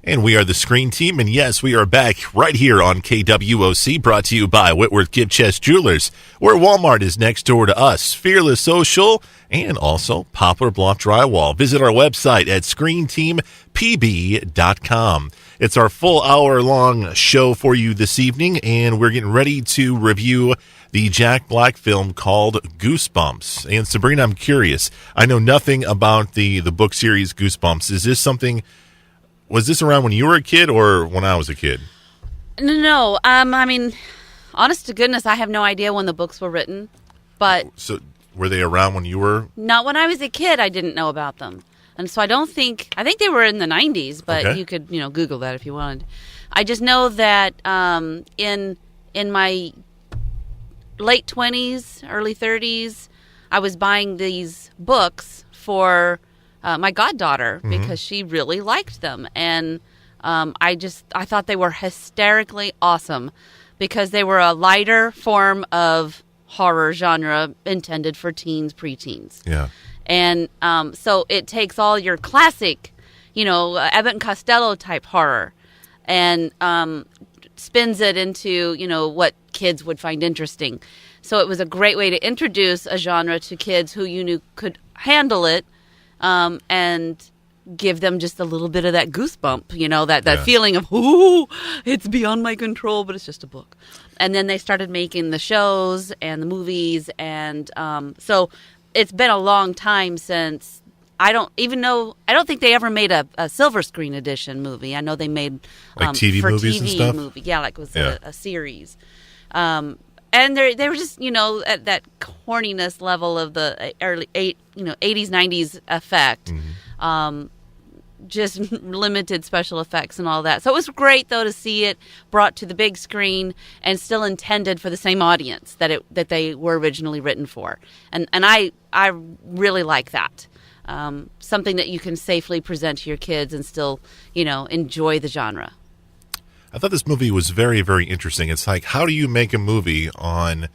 And we are the Screen Team, and yes, we are back right here on KWOC, brought to you by Whitworth Gift Chest Jewelers, where Walmart is next door to us, Fearless Social, and also Poplar Bluff Drywall. Visit our website at screenteampb.com. It's our full hour-long show for you this evening, and we're getting ready to review the Jack Black film called Goosebumps. And Sabrina, I'm curious. I know nothing about the book series Goosebumps. Is this something... Was this around when you were a kid or when I was a kid? No. I mean, honest to goodness, I have no idea when the books were written. But so were they around when you were? Not when I was a kid. I didn't know about them. And so I think they were in the 90s, but okay. You could, Google that if you wanted. I just know that in my late 20s, early 30s, I was buying these books for my goddaughter because she really liked them. And I thought they were hysterically awesome because they were a lighter form of horror genre intended for teens, preteens. Yeah. And so it takes all your classic, Abbott and Costello type horror and spins it into, what kids would find interesting. So it was a great way to introduce a genre to kids who you knew could handle it. And give them just a little bit of that goosebump, that feeling of, ooh, it's beyond my control, but it's just a book. And then they started making the shows and the movies. And so it's been a long time since I don't think they ever made a silver screen edition movie. I know they made like TV for movies TV and stuff? Movie. Yeah, like it was a series. And they were just, at that corniness level of the early 80s, 90s effect. Just limited special effects and all that. So it was great, though, to see it brought to the big screen and still intended for the same audience that they were originally written for. And I really like that. Something that you can safely present to your kids and still, enjoy the genre. I thought this movie was very, very interesting. It's like, how do you make a movie on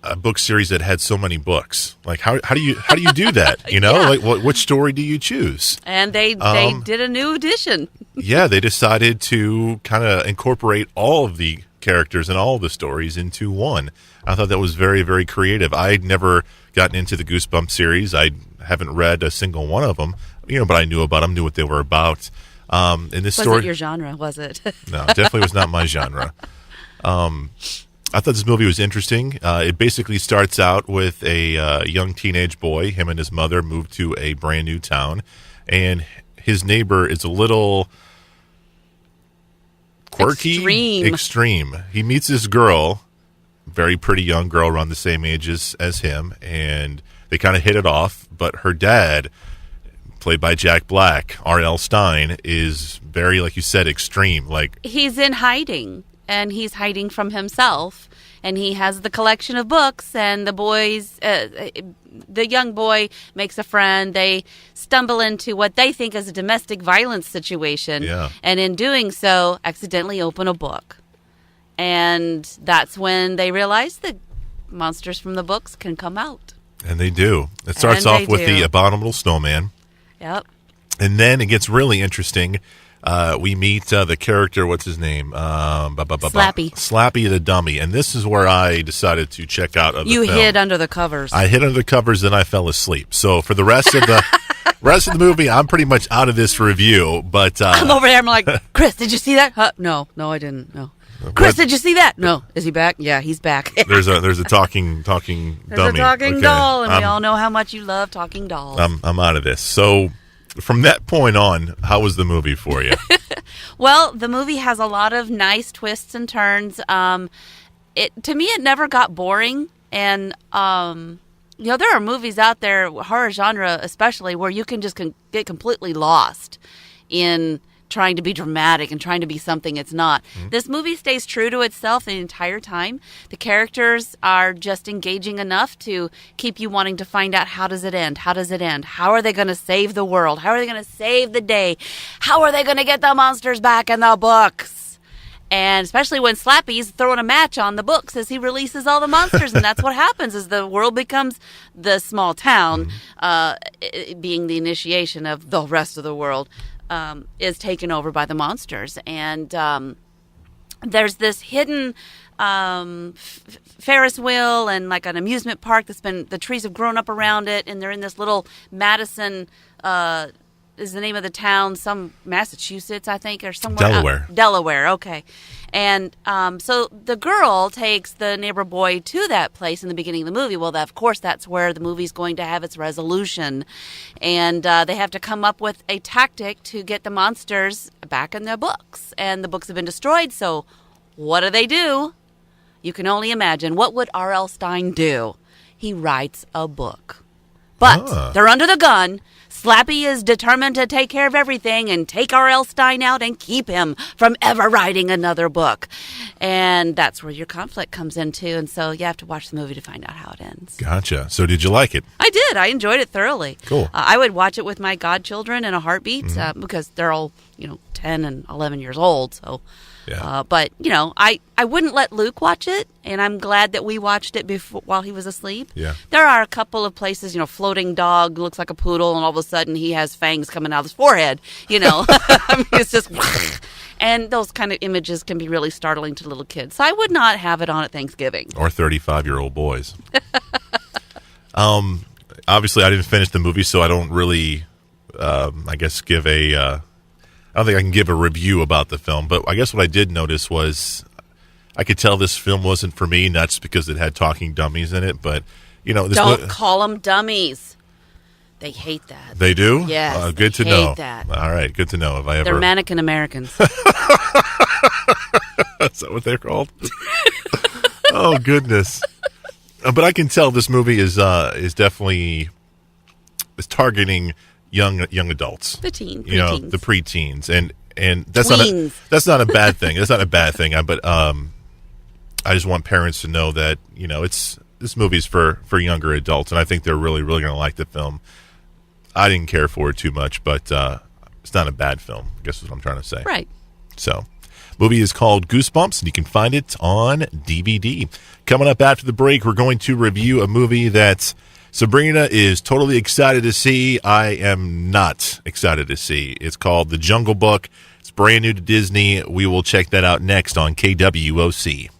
a book series that had so many books? Like, how do you do that? Like, which story do you choose? And they did a new edition. Yeah, they decided to kind of incorporate all of the characters and all of the stories into one. I thought that was very, very creative. I'd never gotten into the Goosebumps series. I haven't read a single one of them, but I knew about them, knew what they were about. In this story, wasn't your genre, was it? No, definitely was not my genre. I thought this movie was interesting. It basically starts out with a young teenage boy. Him and his mother move to a brand new town, and his neighbor is a little quirky, extreme. He meets this girl, very pretty young girl, around the same age as him, and they kind of hit it off. But her dad, played by Jack Black, R.L. Stine, is very, like you said, extreme. Like, he's in hiding, and he's hiding from himself, and he has the collection of books, and the young boy makes a friend. They stumble into what they think is a domestic violence situation, and in doing so, accidentally open a book. And that's when they realize that monsters from the books can come out. And they do. It starts off with the abominable snowman. Yep. And then it gets really interesting. We meet the character, what's his name? Slappy. Slappy the dummy. And this is where I decided to check out of the film. You hid under the covers. I hid under the covers, then I fell asleep. So for the rest of the movie, I'm pretty much out of this review. But I'm over there. I'm like, Chris, did you see that? No, I didn't. No. Chris, did you see that? No. Is he back? Yeah, he's back. There's a talking There's dummy. There's a talking doll, and we all know how much you love talking dolls. I'm out of this. So from that point on, how was the movie for you? Well, the movie has a lot of nice twists and turns. To me, it never got boring. And, there are movies out there, horror genre especially, where you can just get completely lost in trying to be dramatic and trying to be something it's not. This movie stays true to itself the entire time. The characters are just engaging enough to keep you wanting to find out, how does it end? How does it end? How are they going to save the world? How are they going to save the day? How are they going to get the monsters back in the books? And especially when Slappy's throwing a match on the books as he releases all the monsters. And that's what happens is the world becomes the small town, being the initiation of the rest of the world, is taken over by the monsters. And there's this hidden Ferris wheel and like an amusement park the trees have grown up around it. And they're in this little Madison, is the name of the town, some Massachusetts, I think, or somewhere. Delaware, okay. And so the girl takes the neighbor boy to that place in the beginning of the movie. Well, of course, that's where the movie's going to have its resolution. And they have to come up with a tactic to get the monsters back in their books. And the books have been destroyed, so what do? You can only imagine. What would R.L. Stine do? He writes a book. But they're under the gun. Slappy is determined to take care of everything and take R.L. Stine out and keep him from ever writing another book. And that's where your conflict comes into. And so you have to watch the movie to find out how it ends. Gotcha. So did you like it? I did. I enjoyed it thoroughly. Cool. I would watch it with my godchildren in a heartbeat because they're all, 10 and 11 years old. So. Yeah. But, I wouldn't let Luke watch it, and I'm glad that we watched it while he was asleep. Yeah. There are a couple of places, floating dog looks like a poodle, and all of a sudden he has fangs coming out of his forehead, I mean, it's just... And those kind of images can be really startling to little kids. So I would not have it on at Thanksgiving. Or 35-year-old boys. Obviously, I didn't finish the movie, so I don't really, give I don't think I can give a review about the film, but I guess what I did notice was I could tell this film wasn't for me, not just because it had talking dummies in it, but, Don't call them dummies. They hate that. They do? Yes. Good to hate know. That. All right, good to know. They're mannequin Americans. Is that what they're called? Oh, goodness. But I can tell this movie is definitely targeting young adults, the teens, the preteens, and that's not a bad thing. That's not a bad thing. But I just want parents to know that this movie's for younger adults, and I think they're really going to like the film. I didn't care for it too much, but it's not a bad film. I guess is what I'm trying to say. Right. So, movie is called Goosebumps, and you can find it on DVD. Coming up after the break, we're going to review a movie that Sabrina is totally excited to see. I am not excited to see. It's called The Jungle Book. It's brand new to Disney. We will check that out next on KWOC.